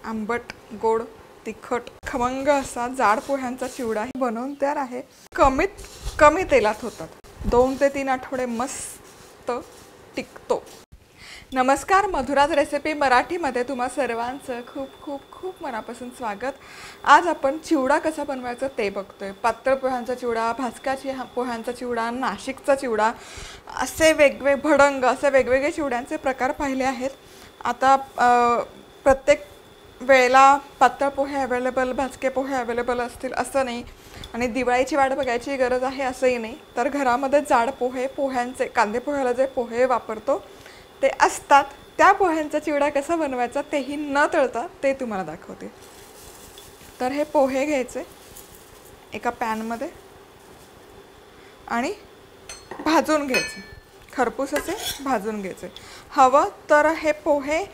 आंबट गोड तिखट खमंग असा जाड पोह्यांचा चिवडा बनवून तयार आहे। कमी तेलात होतात। 2 ते 3 आठवडे मस्त टिकतो। नमस्कार, मधुराज रेसिपी मराठीमध्ये तुम्हा सर्वांचं खूप खूप खूप मनापासून स्वागत। आज आपण चिवडा कसा बनवायचा ते बघतोय। पातळ पोह्यांचा चिवडा, भाजक्याच्या पोह्यांचा चिवडा, नाशिकचा चिवडा, असे वेगवेगळे चिवड्यांचे प्रकार पाहिले आहेत। आता प्रत्येक वेळेला पातळ पोहे अवेलेबल, भाजके पोहे अवेलेबल असतील असं नाही आणि दिवाळीची वाट बघायची गरज आहे असंही नाही। तर घरामध्ये जाड पोह्यांचे कांदे पोह्याला जे पोहे वापरतो ते असतात, त्या पोह्यांचा चिवडा कसा बनवायचा तेही न तळता ते तुम्हाला दाखवते। तर हे पोहे घ्यायचे एका पॅन मध्ये आणि भाजून घ्यायचे, खरपूस असे भाजून घ्यायचे। हवं तर हे पोहे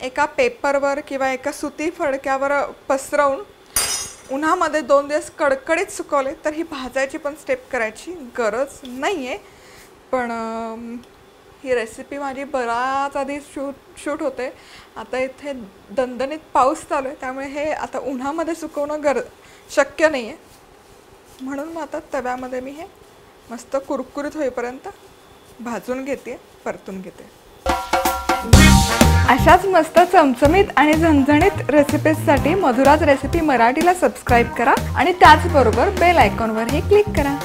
एका पेपरवर किंवा एका सुती फडक्यावर पसरवून उन्हामध्ये 2 दिवस कडकडीत सुकवले तर ही भाजायची पण स्टेप करायची गरज नाहीये। पण ही रेसिपी माझी बराच आधी शूट होते। आता इथे दणदणीत पाऊस चालू आहे, त्यामुळे हे आता उन्हामध्ये सुकवणं शक्य नाहीये। म्हणून मग आता तव्यामध्ये मी हे मस्त कुरकुरीत होईपर्यंत भाजून घेते, परतून घेते। अशाच मस्त चमचमीत आणि झणझणीत रेसिपीजसाठी मधुराज रेसिपी मराठीला सबस्क्राइब करा आणि त्याचबरोबर बेल आयकॉनवरही क्लिक करा।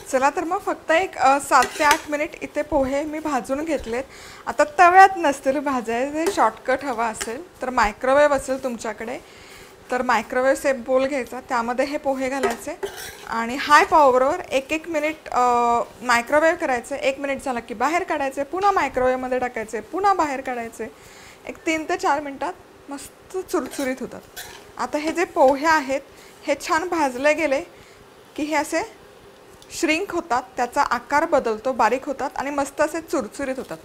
चला तर मग फक्त एक 7 ते 8 मिनिट इथे पोहे मी भाजून घेतलेत। आता तव्यात नसतील भाजायचे, शॉर्टकट हवा असेल तर मायक्रोवेव्ह असेल तुमच्याकडे तर मायक्रोवेव्ह सेफ बोल घ्यायचा, त्यामध्ये हे पोहे घालायचे आणि हाय पॉवरवर 1-1 मिनिट मायक्रोवेव्ह करायचे। 1 मिनिट झाला की बाहेर काढायचे, पुन्हा मायक्रोवेव्हमध्ये टाकायचे, पुन्हा बाहेर काढायचे। एक 3 ते 4 मिनिटात मस्त चुरचुरीत होतात। आता हे जे पोहे आहेत हे छान भाजले गेले की हे असे श्रिंक होतात, त्याचा आकार बदलतो, बारीक होतात आणि मस्त असे चुरचुरीत होतात।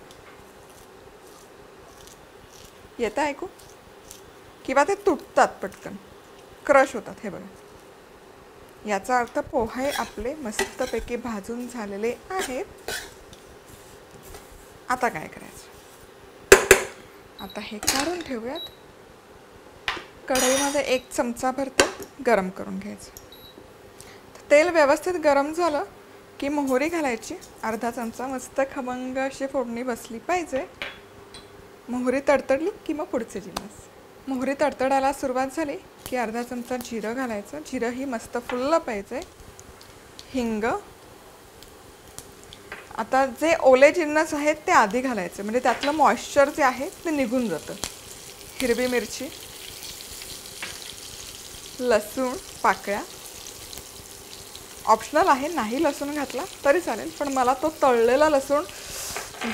येतं ऐकू? किंवा ते तुटतात, पटकन क्रश होतात। हे बघा, याचा अर्थ पोहे आपले मस्तपैकी भाजून झालेले आहेत। आता काय करायचं? आता हे काढून ठेवूयात। कढईमध्ये 1 चमचाभर तेल गरम करून घ्यायचं। तेल व्यवस्थित गरम झालं की मोहरी घालायची, अर्धा चमचा, मस्त खमंग अशी फोडणी बसली पाहिजे। मोहरी तडतडली की मग पुढचे जिन्नस। मोहरी तडतडायला सुरुवात झाली की अर्धा चमचा जिरं घालायचं, जिरं ही मस्त फुललं पाहिजे। हिंग, आता जे ओले जिन्नस आहेत ते आधी घालायचे, म्हणजे त्यातलं मॉइश्चर जे आहे ते निघून जातं। हिरवी मिरची, लसूण पाकळ्या, ऑप्शनल आहे, नाही लसूण घातला तरी चालेल, पण मला तो तळलेला लसूण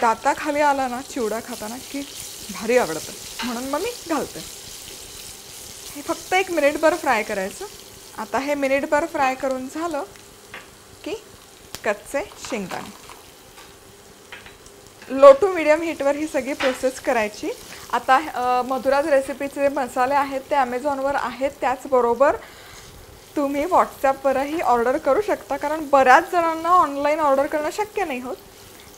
दाताखाली आला ना चिवडा खाताना की भारी आवडतं, म्हणून मग मी घालते। हे फक्त 1 मिनिटभर फ्राय करायचं। आता हे मिनिटभर फ्राय करून झालं की कच्चे शेंगदाणे लो टू मीडियम हीटवर ही सगळी प्रोसेस करायची। आता मधुराज रेसिपीचे मसाले आहेत ते ॲमेझॉनवर आहेत, त्याचबरोबर तुम्ही व्हॉट्सॲपवरही ऑर्डर करू शकता, कारण बऱ्याच जणांना ऑनलाईन ऑर्डर करणं शक्य नाही होत।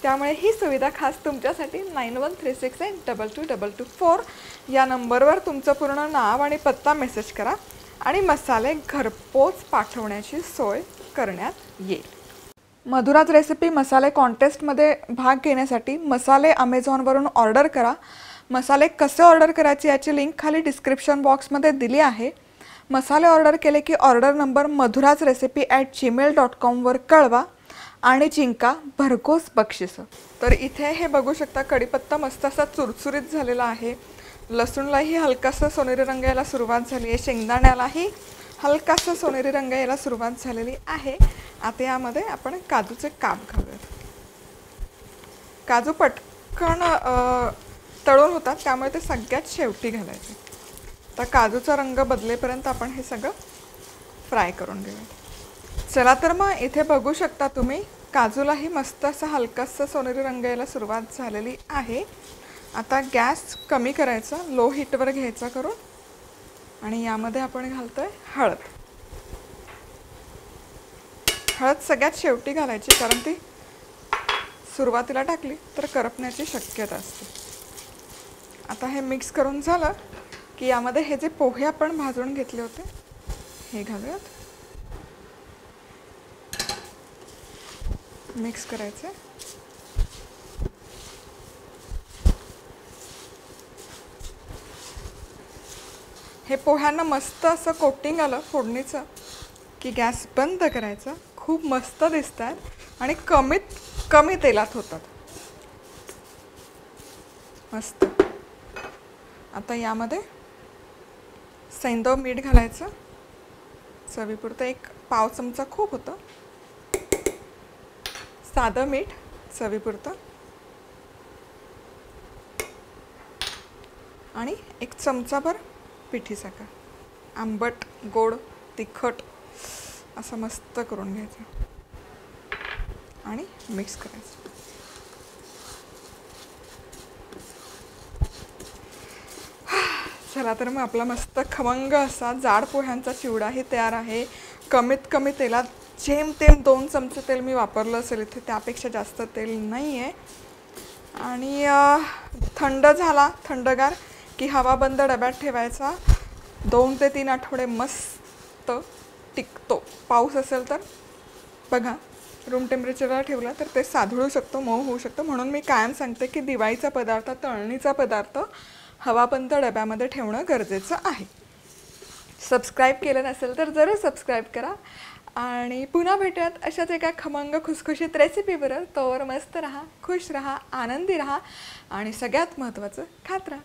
त्यामुळे ही सुविधा खास तुमच्यासाठी 9136822224 या नंबरवर तुमचं पूर्ण नाव आणि पत्ता मेसेज करा आणि मसाले घरपोच पाठवण्याची सोय करण्यात येईल। मधुराज रेसिपी मसाले कॉन्टेस्टमध्ये भाग घेण्यासाठी मसाले ॲमेझॉनवरून ऑर्डर करा। मसाले कसे ऑर्डर करायचे याची लिंक खाली डिस्क्रिप्शन बॉक्समध्ये दिली आहे। मसाले ऑर्डर केले की ऑर्डर नंबर madhurajrecipe@gmail.com वर कळवा आणि जिंका भरघोस बक्षिसं। तर इथे हे बघू शकता, कढीपत्ता मस्त असा चुरचुरीत झालेला आहे, लसूणलाही हलकासा सोनेरी रंग यायला सुरुवात झाली आहे, शेंगदाण्यालाही हलकासा सोनेरी रंग यायला सुरुवात झालेली आहे। आता यामध्ये आपण काजूचे काप घालूयात। काजू पटकन तळून होतात, त्यामुळे ते सगळ्यात शेवटी घालायचे। तर काजूचा रंग बदलेपर्यंत आपण हे सगळं फ्राय करून घेऊया। चला तर मग इथे बघू शकता तुम्ही, काजूलाही मस्त असा हलकासा सोनेरी रंग यायला सुरुवात झालेली आहे। आता गॅस कमी करायचा, लो हीटवर घ्यायचा करून, आणि यामध्ये आपण घालतोय हळद। हळद सगळ्यात शेवटी घालायची, कारण ती सुरुवातीला टाकली तर करपण्याची शक्यता असते। आता हे मिक्स करून झालं की यामध्ये हे जे पोहे आपण भाजून घेतले होते हे घालूयात. मिक्स करायचे. हे पोह्यांना मस्त असं कोटिंग आलं फोडणीचं की गॅस बंद करायचा. खूप मस्त दिसतात आणि कमी तेलात होतात. मस्त. आता यामध्ये सैंधव मीठ घालायचं चवीपुरतं. एक पाव चमचा खूप होतं. साधं मीठ चवीपुरतं आणि एक चमचाभर पिठी साखर. आंबट गोड तिखट असं मस्त करून घ्यायचं आणि मिक्स करायचं. चला तर मग आपला मस्त खमंग असा जाड पोह्यांचा चिवडाही तयार आहे. कमी तेलात. जेमतेम 2 चमचे तेल मी वापरलं असेल इथे, त्यापेक्षा जास्त तेल नाही आहे. आणि थंड झाला, थंडगार की हवा बंद डब्यात ठेवायचा. 2 ते 3 आठवडे मस्त टिकतो. पाऊस असेल तर बघा, रूम टेम्परेचरला ठेवला तर ते साधळू शकतो, मऊ होऊ शकतो. म्हणून मी कायम सांगते की दिवाळीचा पदार्थ, तळणीचा पदार्थ हवाबंद डब्यामध्ये ठेवणं गरजेचं आहे. सबस्क्राईब केलं नसेल तर जरूर सबस्क्राईब करा. आणि पुन्हा भेटूयात अशाच एका खमंग खुसखुशीत रेसिपीवर. तोवर मस्त राहा, खुश राहा, आनंदी राहा आणि सगळ्यात महत्त्वाचं खात राहा.